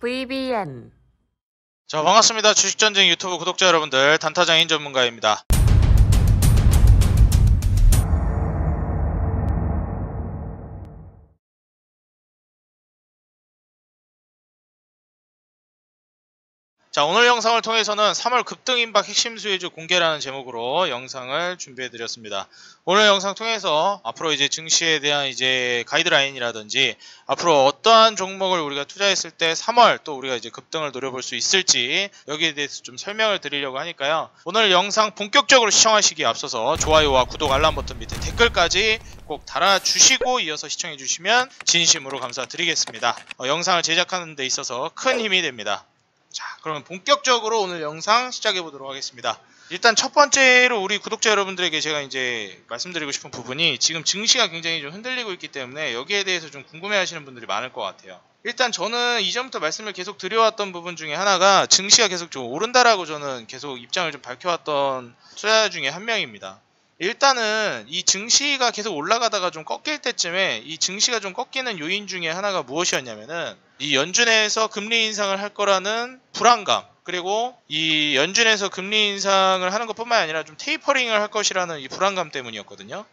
VBN. 자, 반갑습니다. 주식전쟁 유튜브 구독자 여러분들, 단타장인 전문가입니다. 자, 오늘 영상을 통해서는 3월 급등임박 핵심 수혜주 공개라는 제목으로 영상을 준비해드렸습니다. 오늘 영상 통해서 앞으로 이제 증시에 대한 이제 가이드라인이라든지 앞으로 어떠한 종목을 우리가 투자했을 때 3월 또 우리가 이제 급등을 노려볼 수 있을지 여기에 대해서 좀 설명을 드리려고 하니까요. 오늘 영상 본격적으로 시청하시기에 앞서서 좋아요와 구독 알람 버튼 밑에 댓글까지 꼭 달아주시고 이어서 시청해주시면 진심으로 감사드리겠습니다. 영상을 제작하는 데 있어서 큰 힘이 됩니다. 자, 그러면 본격적으로 오늘 영상 시작해 보도록 하겠습니다. 일단 첫 번째로 우리 구독자 여러분들에게 제가 이제 말씀드리고 싶은 부분이 지금 증시가 굉장히 좀 흔들리고 있기 때문에 여기에 대해서 좀 궁금해 하시는 분들이 많을 것 같아요. 일단 저는 이전부터 말씀을 계속 드려왔던 부분 중에 하나가 증시가 계속 좀 오른다라고 저는 계속 입장을 좀 밝혀왔던 투자자 중에 한 명입니다. 일단은 이 증시가 계속 올라가다가 좀 꺾일 때쯤에 이 증시가 좀 꺾이는 요인 중에 하나가 무엇이었냐면은 이 연준에서 금리 인상을 할 거라는 불안감, 그리고 이 연준에서 금리 인상을 하는 것뿐만 아니라 좀 테이퍼링을 할 것이라는 이 불안감 때문이었거든요.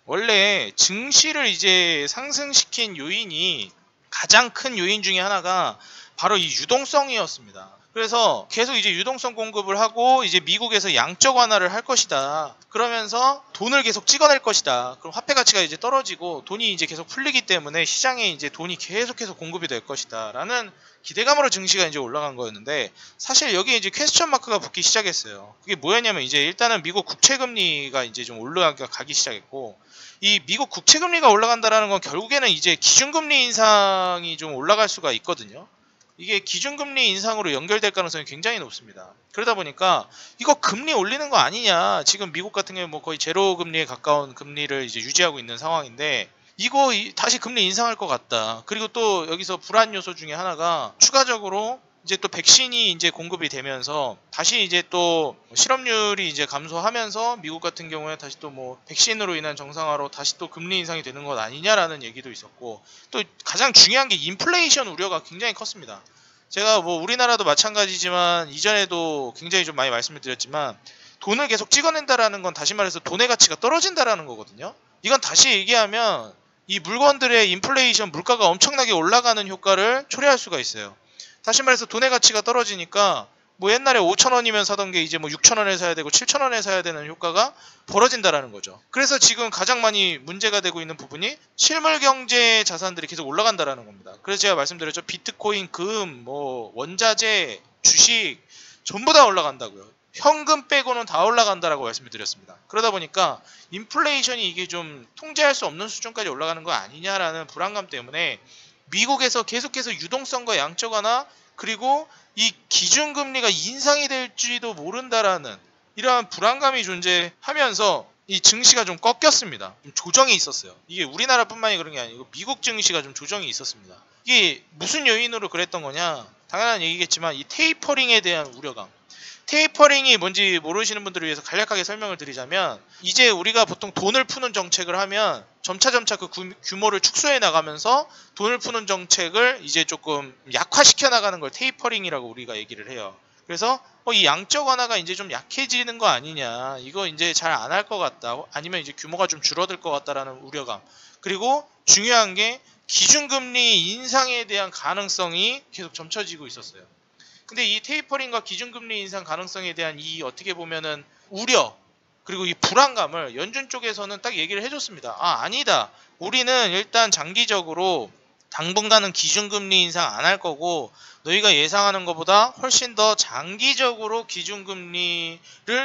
원래 증시를 이제 상승시킨 요인이 가장 큰 요인 중에 하나가 바로 이 유동성이었습니다. 그래서 계속 이제 유동성 공급을 하고 이제 미국에서 양적 완화를 할 것이다. 그러면서 돈을 계속 찍어낼 것이다. 그럼 화폐 가치가 이제 떨어지고 돈이 이제 계속 풀리기 때문에 시장에 이제 돈이 계속해서 공급이 될 것이다. 라는 기대감으로 증시가 이제 올라간 거였는데 사실 여기에 이제 퀘스천 마크가 붙기 시작했어요. 그게 뭐였냐면 이제 일단은 미국 국채 금리가 이제 좀 올라가기 시작했고 이 미국 국채 금리가 올라간다라는 건 결국에는 이제 기준금리 인상이 좀 올라갈 수가 있거든요. 이게 기준금리 인상으로 연결될 가능성이 굉장히 높습니다. 그러다 보니까 이거 금리 올리는 거 아니냐. 지금 미국 같은 경우에 뭐 거의 제로 금리에 가까운 금리를 이제 유지하고 있는 상황인데 이거 다시 금리 인상할 것 같다. 그리고 또 여기서 불안 요소 중에 하나가 추가적으로 이제 또 백신이 이제 공급이 되면서 다시 이제 또 실업률이 이제 감소하면서 미국 같은 경우에 다시 또 뭐 백신으로 인한 정상화로 다시 또 금리 인상이 되는 것 아니냐라는 얘기도 있었고 또 가장 중요한 게 인플레이션 우려가 굉장히 컸습니다. 제가 뭐 우리나라도 마찬가지지만 이전에도 굉장히 좀 많이 말씀을 드렸지만 돈을 계속 찍어낸다라는 건 다시 말해서 돈의 가치가 떨어진다라는 거거든요. 이건 다시 얘기하면 이 물건들의 인플레이션 물가가 엄청나게 올라가는 효과를 초래할 수가 있어요. 다시 말해서 돈의 가치가 떨어지니까 뭐 옛날에 5,000원이면 사던 게 이제 뭐 6,000원에 사야 되고 7,000원에 사야 되는 효과가 벌어진다라는 거죠. 그래서 지금 가장 많이 문제가 되고 있는 부분이 실물 경제 자산들이 계속 올라간다라는 겁니다. 그래서 제가 말씀드렸죠. 비트코인, 금, 뭐 원자재, 주식 전부 다 올라간다고요. 현금 빼고는 다 올라간다라고 말씀을 드렸습니다. 그러다 보니까 인플레이션이 이게 좀 통제할 수 없는 수준까지 올라가는 거 아니냐라는 불안감 때문에 미국에서 계속해서 유동성과 양적 완화 그리고 이 기준금리가 인상이 될지도 모른다라는 이러한 불안감이 존재하면서 이 증시가 좀 꺾였습니다. 좀 조정이 있었어요. 이게 우리나라뿐만이 그런 게 아니고 미국 증시가 좀 조정이 있었습니다. 이게 무슨 요인으로 그랬던 거냐? 당연한 얘기겠지만 이 테이퍼링에 대한 우려감. 테이퍼링이 뭔지 모르시는 분들을 위해서 간략하게 설명을 드리자면 이제 우리가 보통 돈을 푸는 정책을 하면 점차 그 규모를 축소해 나가면서 돈을 푸는 정책을 이제 조금 약화시켜 나가는 걸 테이퍼링이라고 우리가 얘기를 해요. 그래서 이 양적 완화가 이제 좀 약해지는 거 아니냐, 이거 이제 잘 안 할 것 같다, 아니면 이제 규모가 좀 줄어들 것 같다라는 우려감. 그리고 중요한 게 기준금리 인상에 대한 가능성이 계속 점쳐지고 있었어요. 근데 이 테이퍼링과 기준금리 인상 가능성에 대한 이 어떻게 보면은 우려 그리고 이 불안감을 연준 쪽에서는 딱 얘기를 해줬습니다. 아니다. 우리는 일단 장기적으로 당분간은 기준금리 인상 안 할 거고 너희가 예상하는 것보다 훨씬 더 장기적으로 기준금리를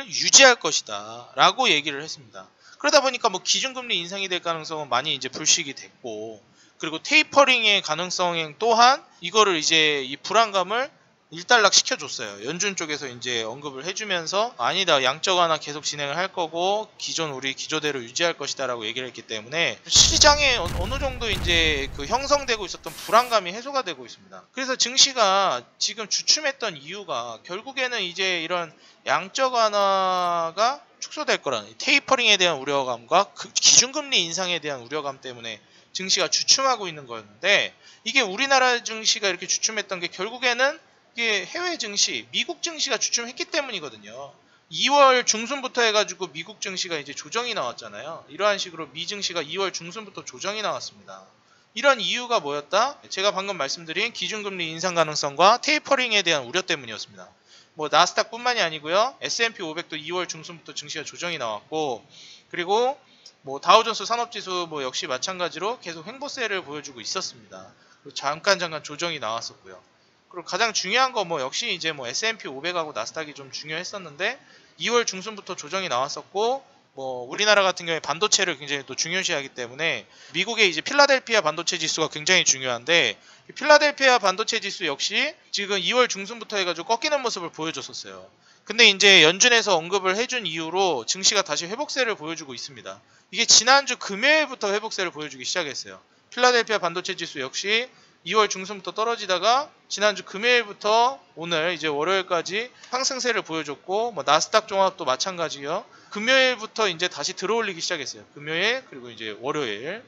유지할 것이다 라고 얘기를 했습니다. 그러다 보니까 뭐 기준금리 인상이 될 가능성은 많이 이제 불식이 됐고 그리고 테이퍼링의 가능성 또한 이거를 이제 이 불안감을 일단락 시켜줬어요. 연준 쪽에서 이제 언급을 해주면서 아니다, 양적 완화 계속 진행을 할 거고 우리 기조대로 유지할 것이다 라고 얘기를 했기 때문에 시장에 어느 정도 이제 그 형성되고 있었던 불안감이 해소가 되고 있습니다. 그래서 증시가 지금 주춤했던 이유가 결국에는 이제 이런 양적 완화가 축소될 거라는 테이퍼링에 대한 우려감과 그 기준금리 인상에 대한 우려감 때문에 증시가 주춤하고 있는 거였는데 이게 우리나라 증시가 이렇게 주춤했던 게 결국에는 이게 해외 증시, 미국 증시가 주춤했기 때문이거든요. 2월 중순부터 해가지고 미국 증시가 이제 조정이 나왔잖아요. 이러한 식으로 미 증시가 2월 중순부터 조정이 나왔습니다. 이런 이유가 뭐였다? 제가 방금 말씀드린 기준금리 인상 가능성과 테이퍼링에 대한 우려 때문이었습니다. 뭐 나스닥뿐만이 아니고요. S&P 500도 2월 중순부터 증시가 조정이 나왔고, 그리고 뭐 다우존스 산업지수 뭐 역시 마찬가지로 계속 횡보세를 보여주고 있었습니다. 그리고 잠깐 조정이 나왔었고요. 그리고 가장 중요한 거 뭐 역시 이제 뭐 S&P 500하고 나스닥이 좀 중요했었는데 2월 중순부터 조정이 나왔었고, 뭐 우리나라 같은 경우에 반도체를 굉장히 또 중요시하기 때문에 미국의 이제 필라델피아 반도체 지수가 굉장히 중요한데, 필라델피아 반도체 지수 역시 지금 2월 중순부터 해가지고 꺾이는 모습을 보여줬었어요. 근데 이제 연준에서 언급을 해준 이후로 증시가 다시 회복세를 보여주고 있습니다. 이게 지난주 금요일부터 회복세를 보여주기 시작했어요. 필라델피아 반도체 지수 역시 2월 중순부터 떨어지다가 지난주 금요일부터 오늘 이제 월요일까지 상승세를 보여줬고, 뭐 나스닥 종합도 마찬가지요. 금요일부터 이제 다시 들어올리기 시작했어요. 금요일 그리고 이제 월요일.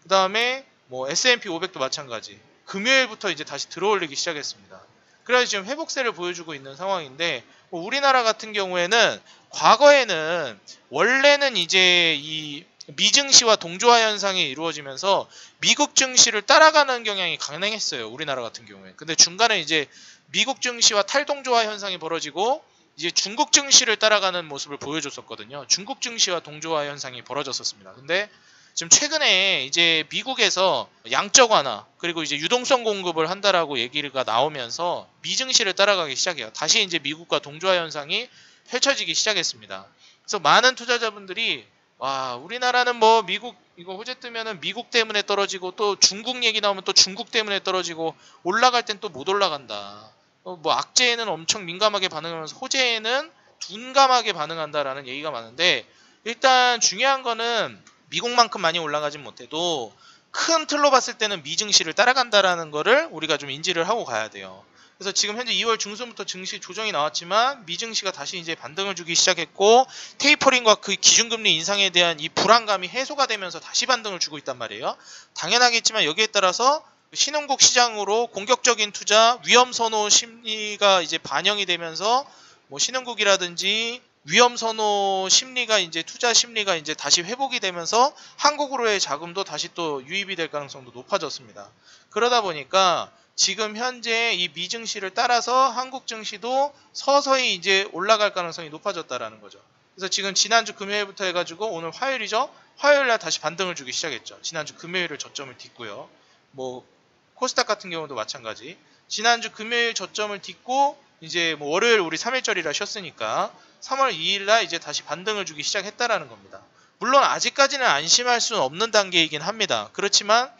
그 다음에 뭐 S&P 500도 마찬가지. 금요일부터 이제 다시 들어올리기 시작했습니다. 그래서 지금 회복세를 보여주고 있는 상황인데, 뭐 우리나라 같은 경우에는 과거에는 원래는 이제 이 미증시와 동조화 현상이 이루어지면서 미국 증시를 따라가는 경향이 강행했어요. 우리나라 같은 경우에. 근데 중간에 이제 미국 증시와 탈동조화 현상이 벌어지고 이제 중국 증시를 따라가는 모습을 보여줬었거든요. 중국 증시와 동조화 현상이 벌어졌었습니다. 근데 지금 최근에 이제 미국에서 양적 완화 그리고 이제 유동성 공급을 한다라고 얘기가 나오면서 미증시를 따라가기 시작해요. 다시 이제 미국과 동조화 현상이 펼쳐지기 시작했습니다. 그래서 많은 투자자분들이 와, 우리나라는 뭐 미국 이거 호재 뜨면은 미국 때문에 떨어지고 또 중국 얘기 나오면 또 중국 때문에 떨어지고 올라갈 땐 또 못 올라간다. 뭐 악재에는 엄청 민감하게 반응하면서 호재에는 둔감하게 반응한다라는 얘기가 많은데, 일단 중요한 거는 미국만큼 많이 올라가진 못해도 큰 틀로 봤을 때는 미증시를 따라간다라는 거를 우리가 좀 인지를 하고 가야 돼요. 그래서 지금 현재 2월 중순부터 증시 조정이 나왔지만 미증시가 다시 이제 반등을 주기 시작했고, 테이퍼링과 그 기준금리 인상에 대한 이 불안감이 해소가 되면서 다시 반등을 주고 있단 말이에요. 당연하겠지만 여기에 따라서 신흥국 시장으로 공격적인 투자, 위험 선호 심리가 이제 반영이 되면서 뭐 신흥국이라든지 위험 선호 심리가 이제 투자 심리가 이제 다시 회복이 되면서 한국으로의 자금도 다시 또 유입이 될 가능성도 높아졌습니다. 그러다 보니까 지금 현재 이 미증시를 따라서 한국 증시도 서서히 이제 올라갈 가능성이 높아졌다라는 거죠. 그래서 지금 지난주 금요일부터 해가지고 오늘 화요일이죠. 화요일날 다시 반등을 주기 시작했죠. 지난주 금요일을 저점을 딛고요. 뭐 코스닥 같은 경우도 마찬가지. 지난주 금요일 저점을 딛고 이제 뭐 월요일 우리 3일절이라 쉬었으니까 3월 2일날 이제 다시 반등을 주기 시작했다라는 겁니다. 물론 아직까지는 안심할 수는 없는 단계이긴 합니다. 그렇지만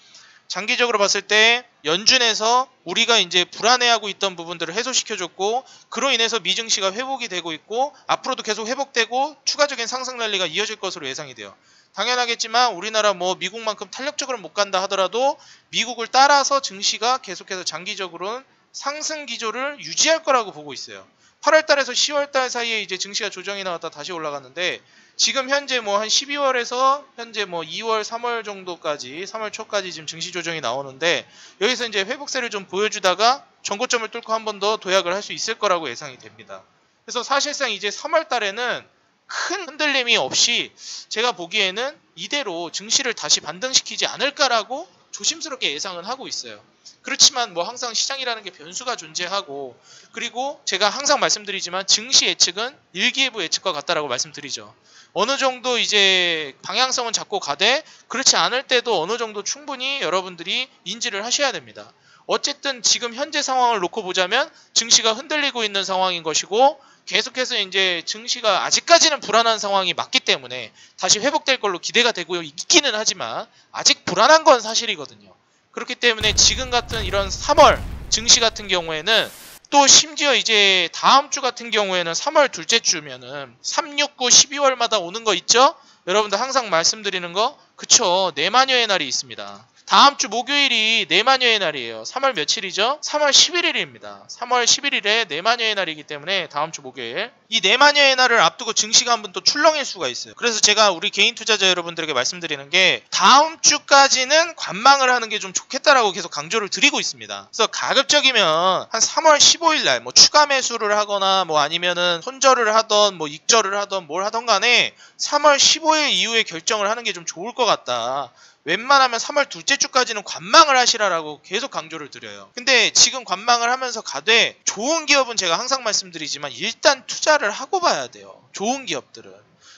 장기적으로 봤을 때 연준에서 우리가 이제 불안해하고 있던 부분들을 해소시켜줬고, 그로 인해서 미증시가 회복이 되고 있고 앞으로도 계속 회복되고 추가적인 상승 랠리가 이어질 것으로 예상이 돼요. 당연하겠지만 우리나라 뭐 미국만큼 탄력적으로 못 간다 하더라도 미국을 따라서 증시가 계속해서 장기적으로는 상승 기조를 유지할 거라고 보고 있어요. 8월달에서 10월달 사이에 이제 증시가 조정이 나왔다 다시 올라갔는데, 지금 현재 뭐 한 12월에서 현재 뭐 2월, 3월 정도까지, 3월 초까지 지금 증시 조정이 나오는데, 여기서 이제 회복세를 좀 보여주다가 전고점을 뚫고 한 번 더 도약을 할 수 있을 거라고 예상이 됩니다. 그래서 사실상 이제 3월 달에는 큰 흔들림이 없이 제가 보기에는 이대로 증시를 다시 반등시키지 않을까라고 조심스럽게 예상은 하고 있어요. 그렇지만 뭐 항상 시장이라는 게 변수가 존재하고, 그리고 제가 항상 말씀드리지만 증시 예측은 일기예보 예측과 같다라고 말씀드리죠. 어느 정도 이제 방향성은 잡고 가되 그렇지 않을 때도 어느 정도 충분히 여러분들이 인지를 하셔야 됩니다. 어쨌든 지금 현재 상황을 놓고 보자면 증시가 흔들리고 있는 상황인 것이고, 계속해서 이제 증시가 아직까지는 불안한 상황이 맞기 때문에 다시 회복될 걸로 기대가 되고 있기는 하지만 아직 불안한 건 사실이거든요. 그렇기 때문에 지금 같은 이런 3월 증시 같은 경우에는 또 심지어 이제 다음 주 같은 경우에는 3월 둘째 주면은 3, 6, 9, 12월마다 오는 거 있죠? 여러분들 항상 말씀드리는 거, 그쵸? 내마녀의 날이 있습니다. 다음 주 목요일이 내마녀의 날이에요. 3월 며칠이죠? 3월 11일입니다. 3월 11일에 내마녀의 날이기 때문에 다음 주 목요일. 이 내마녀의 날을 앞두고 증시가 한번 또 출렁일 수가 있어요. 그래서 제가 우리 개인 투자자 여러분들에게 말씀드리는 게 다음 주까지는 관망을 하는 게 좀 좋겠다라고 계속 강조를 드리고 있습니다. 그래서 가급적이면 한 3월 15일 날 뭐 추가 매수를 하거나 뭐 아니면은 손절을 하던 뭐 익절을 하던 뭘 하던 간에 3월 15일 이후에 결정을 하는 게 좀 좋을 것 같다. 웬만하면 3월 둘째 주까지는 관망을 하시라라고 계속 강조를 드려요. 근데 지금 관망을 하면서 가되 좋은 기업은 제가 항상 말씀드리지만 일단 투자를 하고 봐야 돼요. 좋은 기업들은.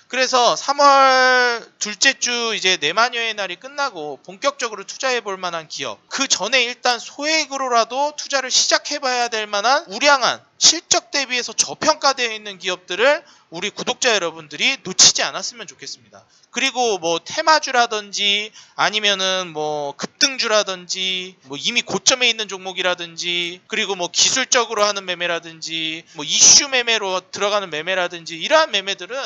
그래서 3월 둘째 주 이제 내마녀의 날이 끝나고 본격적으로 투자해 볼 만한 기업, 그 전에 일단 소액으로라도 투자를 시작해 봐야 될 만한 우량한 실적 대비해서 저평가되어 있는 기업들을 우리 구독자 여러분들이 놓치지 않았으면 좋겠습니다. 그리고 뭐 테마주라든지 아니면은 뭐 급등주라든지 뭐 이미 고점에 있는 종목이라든지 그리고 뭐 기술적으로 하는 매매라든지 뭐 이슈 매매로 들어가는 매매라든지 이러한 매매들은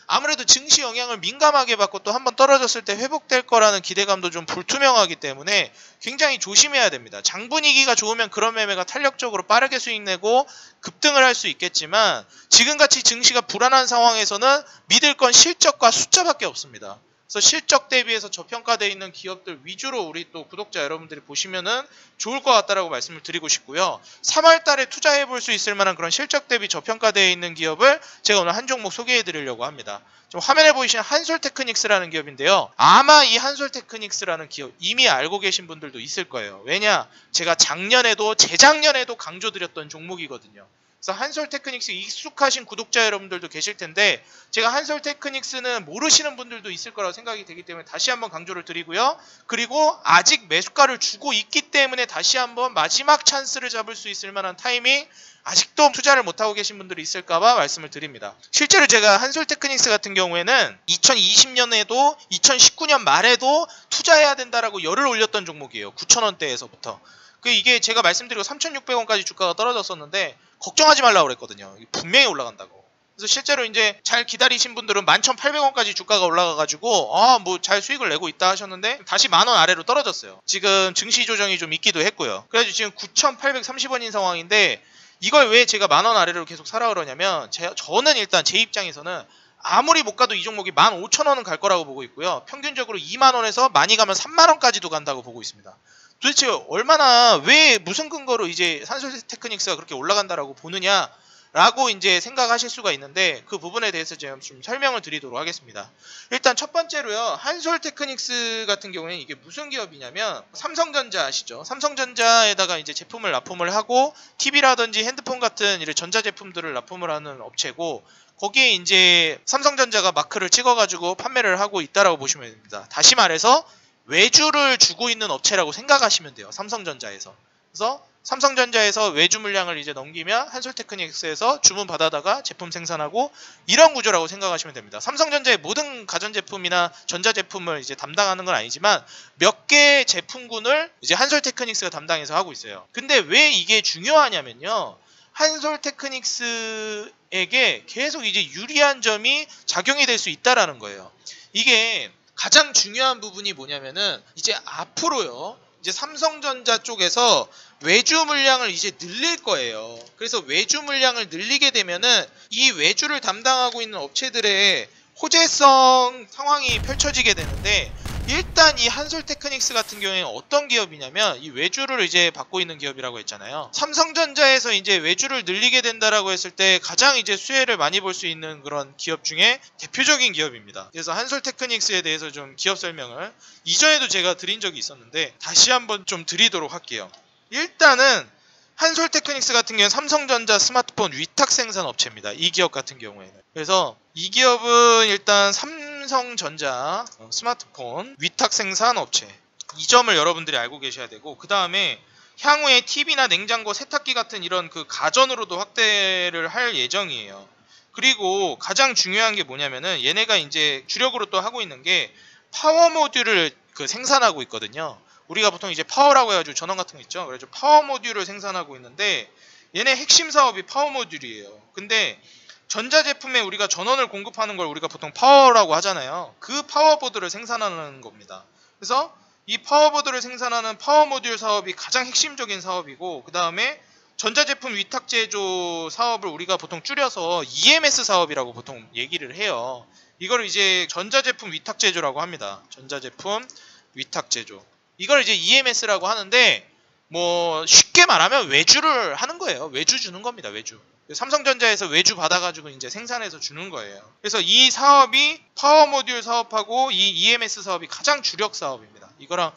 아무래도 증시 영향을 민감하게 받고 또 한번 떨어졌을 때 회복될 거라는 기대감도 좀 불투명하기 때문에 굉장히 조심해야 됩니다. 장분위기가 좋으면 그런 매매가 탄력적으로 빠르게 수익 내고 급등을 할 수 있겠지만 지금같이 증시가 불안한 상황에서는 믿을 건 실적과 숫자밖에 없습니다. 그래서 실적 대비해서 저평가되어 있는 기업들 위주로 우리 또 구독자 여러분들이 보시면은 좋을 것 같다라고 말씀을 드리고 싶고요. 3월 달에 투자해 볼 수 있을 만한 그런 실적 대비 저평가되어 있는 기업을 제가 오늘 한 종목 소개해 드리려고 합니다. 좀 화면에 보이시는 한솔테크닉스라는 기업인데요. 아마 이 한솔테크닉스라는 기업 이미 알고 계신 분들도 있을 거예요. 왜냐? 제가 작년에도 재작년에도 강조드렸던 종목이거든요. 그래서 한솔테크닉스 익숙하신 구독자 여러분들도 계실 텐데 제가 한솔테크닉스는 모르시는 분들도 있을 거라고 생각이 되기 때문에 다시 한번 강조를 드리고요. 그리고 아직 매수가를 주고 있기 때문에 다시 한번 마지막 찬스를 잡을 수 있을 만한 타이밍, 아직도 투자를 못하고 계신 분들이 있을까봐 말씀을 드립니다. 실제로 제가 한솔테크닉스 같은 경우에는 2020년에도 2019년 말에도 투자해야 된다라고 열을 올렸던 종목이에요. 9,000원대에서부터. 이게 제가 말씀드리고 3,600원까지 주가가 떨어졌었는데 걱정하지 말라고 그랬거든요. 분명히 올라간다고. 그래서 실제로 이제 잘 기다리신 분들은 11,800원까지 주가가 올라가가지고 뭐 잘 수익을 내고 있다 하셨는데 다시 만원 아래로 떨어졌어요. 지금 증시 조정이 좀 있기도 했고요. 그래가지고 지금 9,830원인 상황인데 이걸 왜 제가 만원 아래로 계속 사라 그러냐면 저는 일단 제 입장에서는 아무리 못 가도 이 종목이 15,000원은 갈 거라고 보고 있고요. 평균적으로 2만원에서 많이 가면 3만원까지도 간다고 보고 있습니다. 도대체 얼마나 왜 무슨 근거로 이제 한솔테크닉스가 그렇게 올라간다라고 보느냐 라고 이제 생각하실 수가 있는데 그 부분에 대해서 제가 좀 설명을 드리도록 하겠습니다. 일단 첫 번째로요. 한솔테크닉스 같은 경우에는 이게 무슨 기업이냐면 삼성전자 아시죠? 삼성전자에다가 이제 제품을 납품을 하고 TV라든지 핸드폰 같은 이런 전자제품들을 납품을 하는 업체고 거기에 이제 삼성전자가 마크를 찍어가지고 판매를 하고 있다라고 보시면 됩니다. 다시 말해서 외주를 주고 있는 업체라고 생각하시면 돼요. 삼성전자에서. 그래서 삼성전자에서 외주 물량을 이제 넘기면 한솔테크닉스에서 주문 받아다가 제품 생산하고 이런 구조라고 생각하시면 됩니다. 삼성전자의 모든 가전제품이나 전자제품을 이제 담당하는 건 아니지만 몇 개의 제품군을 이제 한솔테크닉스가 담당해서 하고 있어요. 근데 왜 이게 중요하냐면요. 한솔테크닉스에게 계속 이제 유리한 점이 작용이 될 수 있다라는 거예요. 이게 가장 중요한 부분이 뭐냐면은 이제 앞으로요. 이제 삼성전자 쪽에서 외주 물량을 이제 늘릴 거예요. 그래서 외주 물량을 늘리게 되면은 이 외주를 담당하고 있는 업체들의 호재성 상황이 펼쳐지게 되는데 일단 이 한솔테크닉스 같은 경우에는 어떤 기업이냐면 이 외주를 이제 받고 있는 기업이라고 했잖아요. 삼성전자에서 이제 외주를 늘리게 된다라고 했을 때 가장 이제 수혜를 많이 볼 수 있는 그런 기업 중에 대표적인 기업입니다. 그래서 한솔테크닉스에 대해서 좀 기업 설명을 이전에도 제가 드린 적이 있었는데 다시 한번 좀 드리도록 할게요. 일단은 한솔테크닉스 같은 경우는 삼성전자 스마트폰 위탁 생산 업체입니다. 이 기업 같은 경우에는. 그래서 이 기업은 일단 삼성전자 스마트폰 위탁 생산 업체. 이 점을 여러분들이 알고 계셔야 되고 그 다음에 향후에 TV나 냉장고, 세탁기 같은 이런 그 가전으로도 확대를 할 예정이에요. 그리고 가장 중요한 게 뭐냐면은 얘네가 이제 주력으로 또 하고 있는 게 파워 모듈을 생산하고 있거든요. 우리가 보통 이제 파워라고 해가지고 전원 같은 거 있죠. 그래서 파워 모듈을 생산하고 있는데 얘네 핵심 사업이 파워 모듈이에요. 근데 전자제품에 우리가 전원을 공급하는 걸 우리가 보통 파워라고 하잖아요. 그 파워보드를 생산하는 겁니다. 그래서 이 파워보드를 생산하는 파워모듈 사업이 가장 핵심적인 사업이고, 그 다음에 전자제품 위탁 제조 사업을 우리가 보통 줄여서 EMS 사업이라고 보통 얘기를 해요. 이걸 이제 전자제품 위탁 제조라고 합니다. 전자제품 위탁 제조. 이걸 이제 EMS라고 하는데, 뭐 쉽게 말하면 외주를 하는 거예요. 외주 주는 겁니다. 외주. 삼성전자에서 외주 받아가지고 이제 생산해서 주는 거예요. 그래서 이 사업이 파워모듈 사업하고 이 EMS 사업이 가장 주력 사업입니다. 이거랑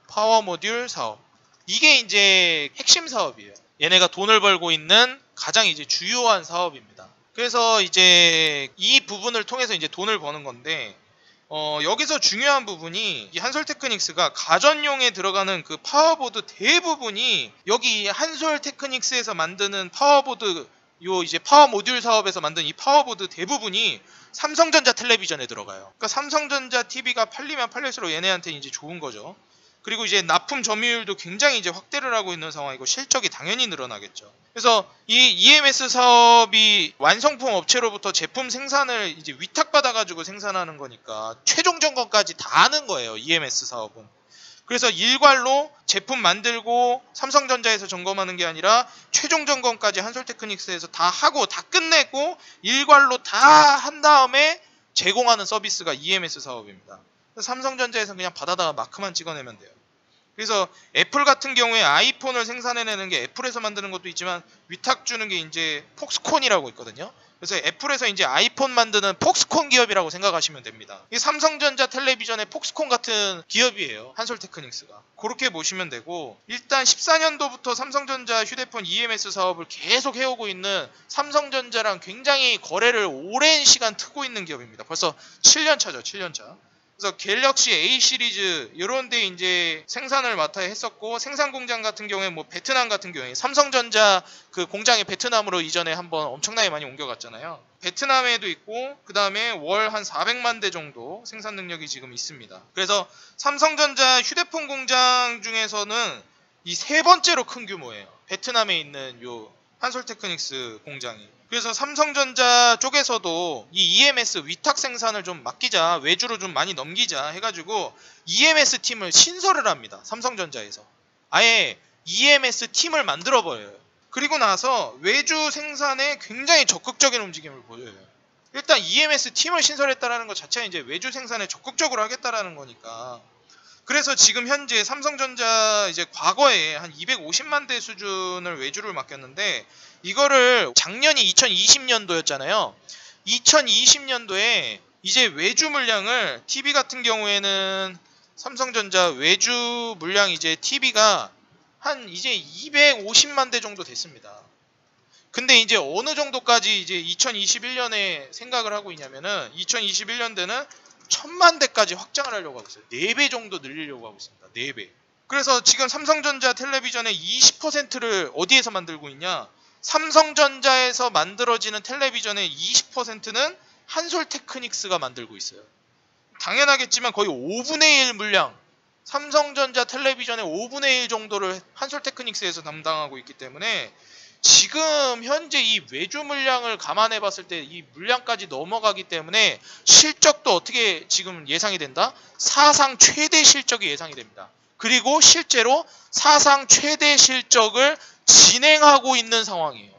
파워모듈 사업. 이게 이제 핵심 사업이에요. 얘네가 돈을 벌고 있는 가장 이제 주요한 사업입니다. 그래서 이제 이 부분을 통해서 이제 돈을 버는 건데, 여기서 중요한 부분이 이 한솔테크닉스가 가전용에 들어가는 그 파워보드 대부분이 여기 한솔테크닉스에서 만드는 파워보드, 요 이제 파워모듈 사업에서 만든 이 파워보드 대부분이 삼성전자 텔레비전에 들어가요. 그러니까 삼성전자 TV가 팔리면 팔릴수록 얘네한테 이제 좋은 거죠. 그리고 이제 납품 점유율도 굉장히 이제 확대를 하고 있는 상황이고 실적이 당연히 늘어나겠죠. 그래서 이 EMS 사업이 완성품 업체로부터 제품 생산을 이제 위탁받아 가지고 생산하는 거니까 최종 점검까지 다 하는 거예요. EMS 사업은. 그래서 일괄로 제품 만들고 삼성전자에서 점검하는 게 아니라 최종 점검까지 한솔테크닉스에서 다 하고 다 끝내고 일괄로 다 한 다음에 제공하는 서비스가 EMS 사업입니다. 삼성전자에서 그냥 받아다가 마크만 찍어내면 돼요. 그래서 애플 같은 경우에 아이폰을 생산해내는 게 애플에서 만드는 것도 있지만 위탁 주는 게 이제 폭스콘이라고 있거든요. 그래서 애플에서 이제 아이폰 만드는 폭스콘 기업이라고 생각하시면 됩니다. 이 삼성전자 텔레비전의 폭스콘 같은 기업이에요. 한솔테크닉스가. 그렇게 보시면 되고, 일단 14년도부터 삼성전자 휴대폰 EMS 사업을 계속 해오고 있는 삼성전자랑 굉장히 거래를 오랜 시간 트고 있는 기업입니다. 벌써 7년 차죠. 7년 차. 그래서 갤럭시 A 시리즈 이런 데 이제 생산을 맡아 했었고, 생산 공장 같은 경우에 뭐 베트남 같은 경우에 삼성전자 그 공장이 베트남으로 이전에 한번 엄청나게 많이 옮겨갔잖아요. 베트남에도 있고, 그 다음에 월 한 400만 대 정도 생산 능력이 지금 있습니다. 그래서 삼성전자 휴대폰 공장 중에서는 이 세 번째로 큰 규모예요. 베트남에 있는 요 한솔테크닉스 공장이. 그래서 삼성전자 쪽에서도 이 EMS 위탁 생산을 좀 맡기자, 외주로 좀 많이 넘기자 해가지고 EMS 팀을 신설을 합니다. 삼성전자에서. 아예 EMS 팀을 만들어버려요. 그리고 나서 외주 생산에 굉장히 적극적인 움직임을 보여요. 일단 EMS 팀을 신설했다는 것 자체가 이제 외주 생산에 적극적으로 하겠다라는 거니까. 그래서 지금 현재 삼성전자 이제 과거에 한 250만 대 수준을 외주를 맡겼는데, 이거를 작년이 2020년도였잖아요. 2020년도에 이제 외주 물량을 TV 같은 경우에는 삼성전자 외주 물량 이제 TV가 한 이제 250만 대 정도 됐습니다. 근데 이제 어느 정도까지 이제 2021년에 생각을 하고 있냐면은 2021년대는 1000만 대까지 확장을 하려고 하고 있어요. 4배 정도 늘리려고 하고 있습니다. 4배. 그래서 지금 삼성전자 텔레비전의 20%를 어디에서 만들고 있냐? 삼성전자에서 만들어지는 텔레비전의 20%는 한솔테크닉스가 만들고 있어요. 당연하겠지만 거의 5분의 1 물량, 삼성전자 텔레비전의 5분의 1 정도를 한솔테크닉스에서 담당하고 있기 때문에 지금 현재 이 외주 물량을 감안해 봤을 때 이 물량까지 넘어가기 때문에 실적도 어떻게 지금 예상이 된다? 사상 최대 실적이 예상이 됩니다. 그리고 실제로 사상 최대 실적을 진행하고 있는 상황이에요.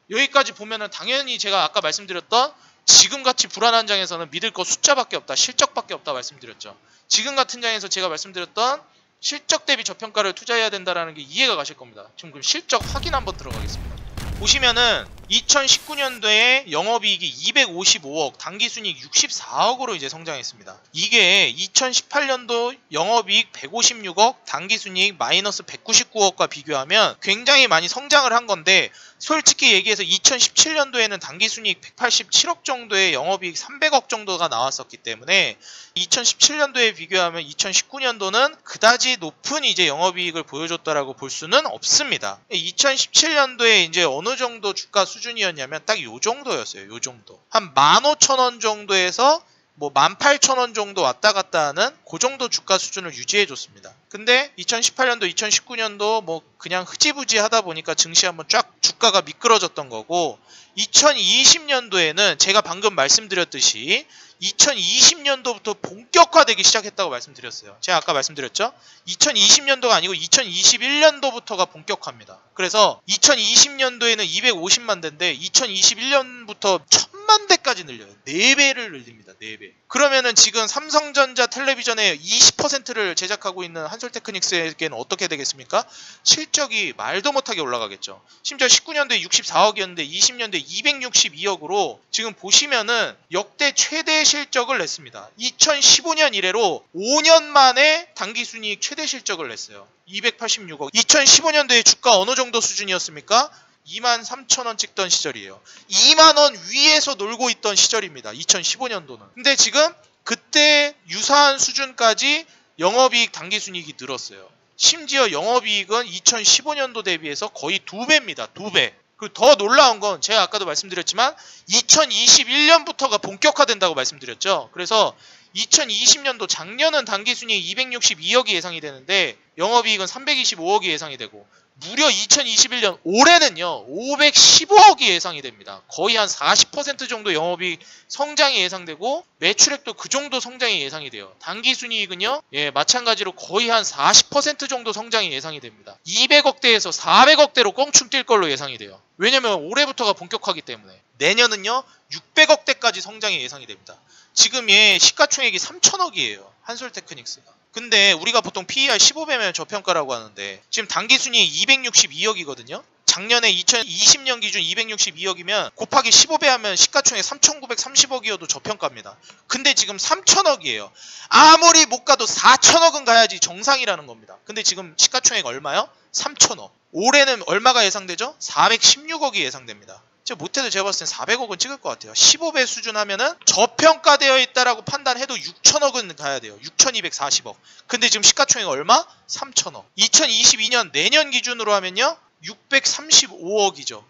여기까지 보면은 당연히 제가 아까 말씀드렸던 지금같이 불안한 장에서는 믿을 거 숫자밖에 없다, 실적밖에 없다 말씀드렸죠. 지금 같은 장에서 제가 말씀드렸던 실적 대비 저평가를 투자해야 된다는 게 이해가 가실 겁니다. 지금 그럼 실적 확인 한번 들어가겠습니다. 보시면은 2019년도에 영업이익이 255억, 당기순이익 64억으로 이제 성장했습니다. 이게 2018년도 영업이익 156억, 당기순이익 마이너스 199억과 비교하면 굉장히 많이 성장을 한 건데, 솔직히 얘기해서 2017년도에는 당기순이익 187억 정도의 영업이익 300억 정도가 나왔었기 때문에 2017년도에 비교하면 2019년도는 그다지 높은 이제 영업이익을 보여줬다라고 볼 수는 없습니다. 2017년도에 이제 어느 정도 주가 수준이었냐면 딱 요 정도였어요. 요 정도. 한 15,000원 정도에서 뭐 18,000원 정도 왔다 갔다 하는 그 정도 주가 수준을 유지해 줬습니다. 근데 2018년도, 2019년도 뭐 그냥 흐지부지 하다 보니까 증시 한번 쫙 주가가 미끄러졌던 거고, 2020년도에는 제가 방금 말씀드렸듯이 2020년도부터 본격화되기 시작했다고 말씀드렸어요. 제가 아까 말씀드렸죠? 2020년도가 아니고 2021년도부터가 본격화입니다. 그래서 2020년도에는 250만 대인데 2021년부터 1000만 대까지 늘려요. 4배를 늘립니다. 4배. 그러면은 지금 삼성전자 텔레비전의 20%를 제작하고 있는 한솔테크닉스에게는 어떻게 되겠습니까? 실적이 말도 못하게 올라가겠죠. 심지어 19년도에 64억이었는데 20년도에 262억으로 지금 보시면은 역대 최대 실적을 냈습니다. 2015년 이래로 5년 만에 당기순이익 최대 실적을 냈어요. 286억. 2015년도에 주가 어느 정도 수준이었습니까? 23,000원 찍던 시절이에요. 2만원 위에서 놀고 있던 시절입니다. 2015년도는. 근데 지금 그때 유사한 수준까지 영업이익 당기순이익이 늘었어요. 심지어 영업이익은 2015년도 대비해서 거의 2배입니다. 2배. 그리고 더 놀라운 건 제가 아까도 말씀드렸지만 2021년부터가 본격화된다고 말씀드렸죠. 그래서 2020년도 작년은 당기순이익 262억이 예상이 되는데 영업이익은 325억이 예상이 되고, 무려 2021년 올해는요 515억이 예상이 됩니다. 거의 한 40% 정도 영업이익 성장이 예상되고 매출액도 그 정도 성장이 예상이 돼요. 당기순이익은요 마찬가지로 거의 한 40% 정도 성장이 예상이 됩니다. 200억대에서 400억대로 껑충 뛸 걸로 예상이 돼요. 왜냐면 올해부터가 본격화하기 때문에. 내년은요 600억대까지 성장이 예상이 됩니다. 지금 얘 시가총액이 3천억이에요. 한솔테크닉스가. 근데 우리가 보통 PER 15배면 저평가라고 하는데 지금 당기순이익 262억이거든요. 작년에 2020년 기준 262억이면 곱하기 15배 하면 시가총액 3,930억이어도 저평가입니다. 근데 지금 3천억이에요. 아무리 못 가도 4천억은 가야지 정상이라는 겁니다. 근데 지금 시가총액 얼마요? 3천억. 올해는 얼마가 예상되죠? 416억이 예상됩니다. 못해도 제가 봤을 땐 400억은 찍을 것 같아요. 15배 수준 하면은 저평가되어 있다라고 판단해도 6천억은 가야 돼요. 6,240억. 근데 지금 시가총액 얼마? 3천억. 2022년 내년 기준으로 하면요 635억이죠.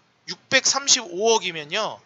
635억이면요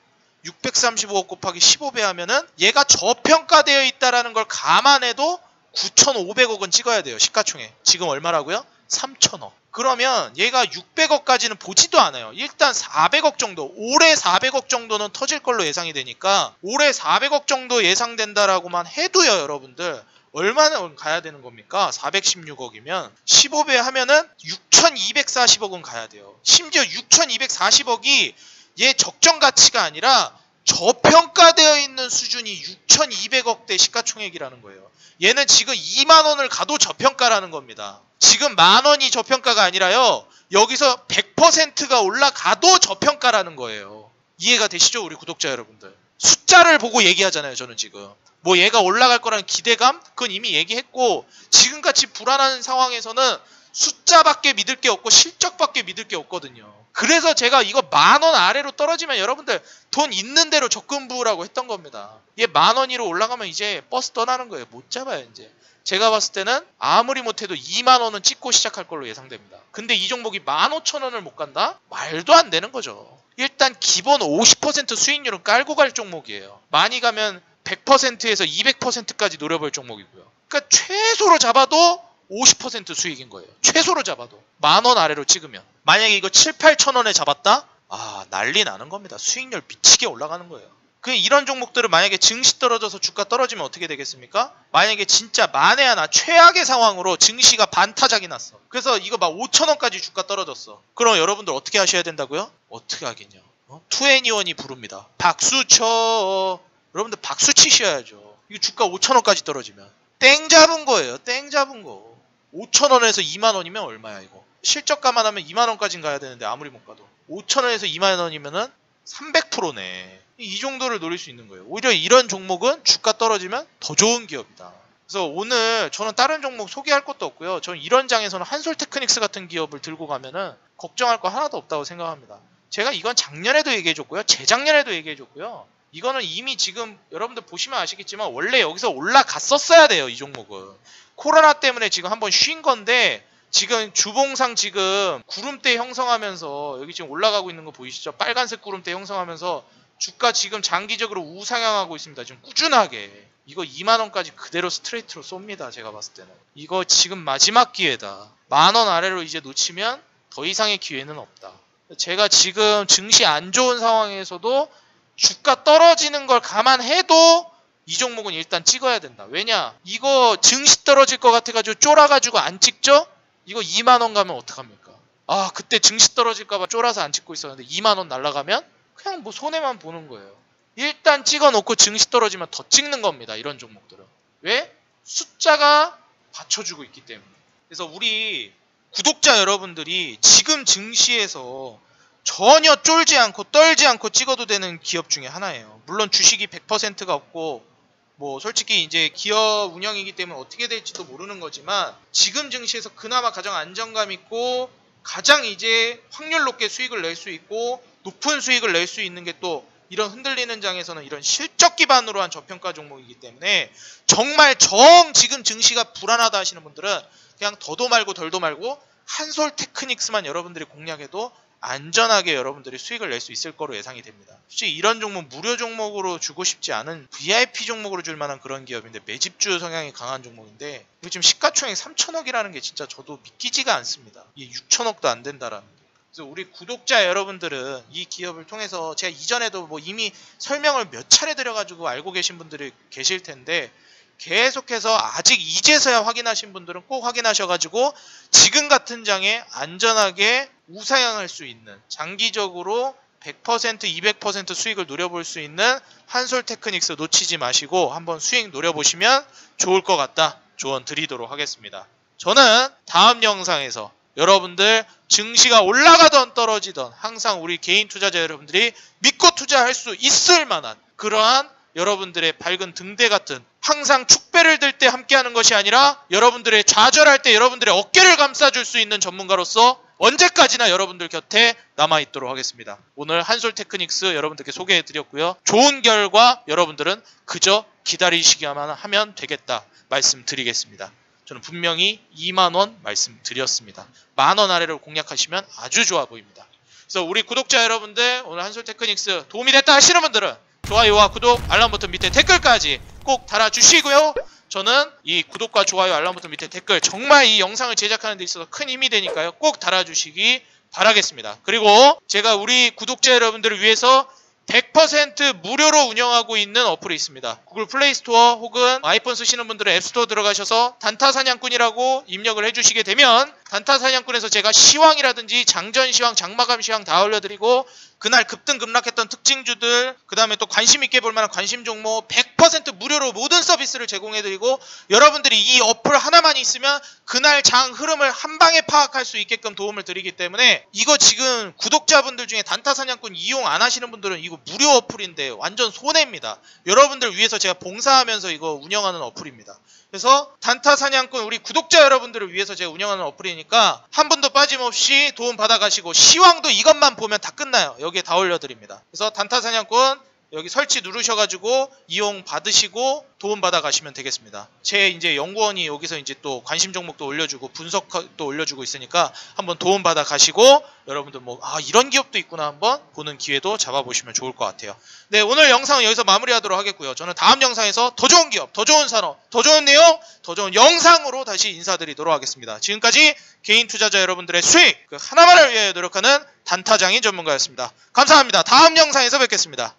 635억 곱하기 15배 하면은 얘가 저평가되어 있다라는 걸 감안해도 9,500억은 찍어야 돼요. 시가총액. 지금 얼마라고요? 3천억. 그러면 얘가 600억까지는 보지도 않아요. 일단 400억 정도, 올해 400억 정도는 터질 걸로 예상이 되니까 올해 400억 정도 예상된다라고만 해도요, 여러분들 얼마나 가야 되는 겁니까? 416억이면 15배 하면은 6,240억은 가야 돼요. 심지어 6,240억이 얘 적정 가치가 아니라 저평가되어 있는 수준이 6,200억대 시가총액이라는 거예요. 얘는 지금 2만원을 가도 저평가라는 겁니다. 지금 만원이 저평가가 아니라요. 여기서 100%가 올라가도 저평가라는 거예요. 이해가 되시죠? 우리 구독자 여러분들. 숫자를 보고 얘기하잖아요. 저는 지금. 뭐 얘가 올라갈 거라는 기대감? 그건 이미 얘기했고, 지금같이 불안한 상황에서는 숫자밖에 믿을 게 없고 실적밖에 믿을 게 없거든요. 그래서 제가 이거 10,000원 아래로 떨어지면 여러분들 돈 있는 대로 적금 부으라고 했던 겁니다. 얘 10,000원 위로 올라가면 이제 버스 떠나는 거예요. 못 잡아요 이제. 제가 봤을 때는 아무리 못해도 20,000원은 찍고 시작할 걸로 예상됩니다. 근데 이 종목이 15,000원을 못 간다? 말도 안 되는 거죠. 일단 기본 50% 수익률은 깔고 갈 종목이에요. 많이 가면 100%에서 200%까지 노려볼 종목이고요. 그러니까 최소로 잡아도 50% 수익인 거예요. 최소로 잡아도. 10,000원 아래로 찍으면. 만약에 이거 7,000~8,000원에 잡았다? 아, 난리 나는 겁니다. 수익률 미치게 올라가는 거예요. 이런 종목들은 만약에 증시 떨어져서 주가 떨어지면 어떻게 되겠습니까? 만약에 진짜 만에 하나 최악의 상황으로 증시가 반타작이 났어. 그래서 이거 막 5,000원까지 주가 떨어졌어. 그럼 여러분들 어떻게 하셔야 된다고요? 어떻게 하겠냐? 2NE1이 부릅니다. 박수 쳐. 여러분들 박수 치셔야죠. 이거 주가 5,000원까지 떨어지면. 땡 잡은 거예요. 땡 잡은 거. 5,000원에서 20,000원이면 얼마야 이거? 실적 감안하면 20,000원까지는 가야 되는데 아무리 못 가도 5,000원에서 20,000원이면은 300%네. 이 정도를 노릴 수 있는 거예요. 오히려 이런 종목은 주가 떨어지면 더 좋은 기업이다. 그래서 오늘 저는 다른 종목 소개할 것도 없고요. 저는 이런 장에서는 한솔테크닉스 같은 기업을 들고 가면은 걱정할 거 하나도 없다고 생각합니다. 제가 이건 작년에도 얘기해줬고요. 재작년에도 얘기해줬고요. 이거는 이미 지금 여러분들 보시면 아시겠지만 원래 여기서 올라갔었어야 돼요. 이 종목은. 코로나 때문에 지금 한번 쉰 건데 지금 주봉상 지금 구름대 형성하면서 여기 지금 올라가고 있는 거 보이시죠? 빨간색 구름대 형성하면서 주가 지금 장기적으로 우상향하고 있습니다. 지금 꾸준하게. 이거 2만원까지 그대로 스트레이트로 쏩니다. 제가 봤을 때는. 이거 지금 마지막 기회다. 10,000원 아래로 이제 놓치면 더 이상의 기회는 없다. 제가 지금 증시 안 좋은 상황에서도 주가 떨어지는 걸 감안해도 이 종목은 일단 찍어야 된다. 왜냐? 이거 증시 떨어질 것 같아가지고 쫄아가지고 안 찍죠? 이거 2만원 가면 어떡합니까? 아, 그때 증시 떨어질까봐 쫄아서 안 찍고 있었는데 2만원 날라가면 그냥 뭐 손해만 보는 거예요. 일단 찍어놓고 증시 떨어지면 더 찍는 겁니다. 이런 종목들은. 왜? 숫자가 받쳐주고 있기 때문에. 그래서 우리 구독자 여러분들이 지금 증시에서 전혀 쫄지 않고 떨지 않고 찍어도 되는 기업 중에 하나예요. 물론 주식이 100%가 없고 뭐 솔직히 이제 기업 운영이기 때문에 어떻게 될지도 모르는 거지만 지금 증시에서 그나마 가장 안정감 있고 가장 이제 확률 높게 수익을 낼 수 있고 높은 수익을 낼 수 있는 게 또 이런 흔들리는 장에서는 이런 실적 기반으로 한 저평가 종목이기 때문에 정말 지금 증시가 불안하다 하시는 분들은 그냥 더도 말고 덜도 말고 한솔 테크닉스만 여러분들이 공략해도 안전하게 여러분들이 수익을 낼 수 있을 거로 예상이 됩니다. 솔직히 이런 종목 무료 종목으로 주고 싶지 않은 VIP 종목으로 줄 만한 그런 기업인데 매집주 성향이 강한 종목인데 이거 지금 시가총액 3천억이라는 게 진짜 저도 믿기지가 않습니다. 이게 6천억도 안 된다라는 게. 그래서 우리 구독자 여러분들은 이 기업을 통해서 제가 이전에도 뭐 이미 설명을 몇 차례 드려가지고 알고 계신 분들이 계실 텐데 계속해서 아직 이제서야 확인하신 분들은 꼭 확인하셔가지고 지금 같은 장에 안전하게 우상향할 수 있는 장기적으로 100% 200% 수익을 노려볼 수 있는 한솔 테크닉스 놓치지 마시고 한번 수익 노려보시면 좋을 것 같다 조언 드리도록 하겠습니다. 저는 다음 영상에서 여러분들 증시가 올라가던 떨어지던 항상 우리 개인 투자자 여러분들이 믿고 투자할 수 있을 만한 그러한 여러분들의 밝은 등대 같은 항상 축배를 들 때 함께하는 것이 아니라 여러분들의 좌절할 때 여러분들의 어깨를 감싸줄 수 있는 전문가로서 언제까지나 여러분들 곁에 남아있도록 하겠습니다. 오늘 한솔 테크닉스 여러분들께 소개해드렸고요. 좋은 결과 여러분들은 그저 기다리시기만 하면 되겠다 말씀드리겠습니다. 저는 분명히 2만원 말씀드렸습니다. 10,000원 아래로 공략하시면 아주 좋아 보입니다. 그래서 우리 구독자 여러분들 오늘 한솔 테크닉스 도움이 됐다 하시는 분들은 좋아요와 구독, 알람 버튼 밑에 댓글까지 꼭 달아주시고요. 저는 이 구독과 좋아요, 알람 버튼 밑에 댓글 정말 이 영상을 제작하는 데 있어서 큰 힘이 되니까요. 꼭 달아주시기 바라겠습니다. 그리고 제가 우리 구독자 여러분들을 위해서 100% 무료로 운영하고 있는 어플이 있습니다. 구글 플레이 스토어 혹은 아이폰 쓰시는 분들은 앱스토어 들어가셔서 단타사냥꾼이라고 입력을 해주시게 되면 단타사냥꾼에서 제가 시황이라든지 장전시황, 장마감 시황 다 올려드리고 그날 급등 급락했던 특징주들 그 다음에 또 관심 있게 볼만한 관심 종목 100% 무료로 모든 서비스를 제공해드리고 여러분들이 이 어플 하나만 있으면 그날 장 흐름을 한 방에 파악할 수 있게끔 도움을 드리기 때문에 이거 지금 구독자분들 중에 단타사냥꾼 이용 안 하시는 분들은 이거 무료 어플인데 완전 손해입니다. 여러분들 위해서 제가 봉사하면서 이거 운영하는 어플입니다. 그래서 단타사냥꾼 우리 구독자 여러분들을 위해서 제가 운영하는 어플이니까 한 분도 빠짐없이 도움 받아가시고 시황도 이것만 보면 다 끝나요. 여기에 다 올려드립니다. 그래서 단타사냥꾼 여기 설치 누르셔가지고 이용 받으시고 도움 받아 가시면 되겠습니다. 제 이제 연구원이 여기서 이제 또 관심 종목도 올려주고 분석도 올려주고 있으니까 한번 도움 받아 가시고 여러분들 뭐 이런 기업도 있구나 한번 보는 기회도 잡아보시면 좋을 것 같아요. 네, 오늘 영상은 여기서 마무리하도록 하겠고요. 저는 다음 영상에서 더 좋은 기업, 더 좋은 산업, 더 좋은 내용, 더 좋은 영상으로 다시 인사드리도록 하겠습니다. 지금까지 개인 투자자 여러분들의 수익 그 하나만을 위해 노력하는 단타장인 전문가였습니다. 감사합니다. 다음 영상에서 뵙겠습니다.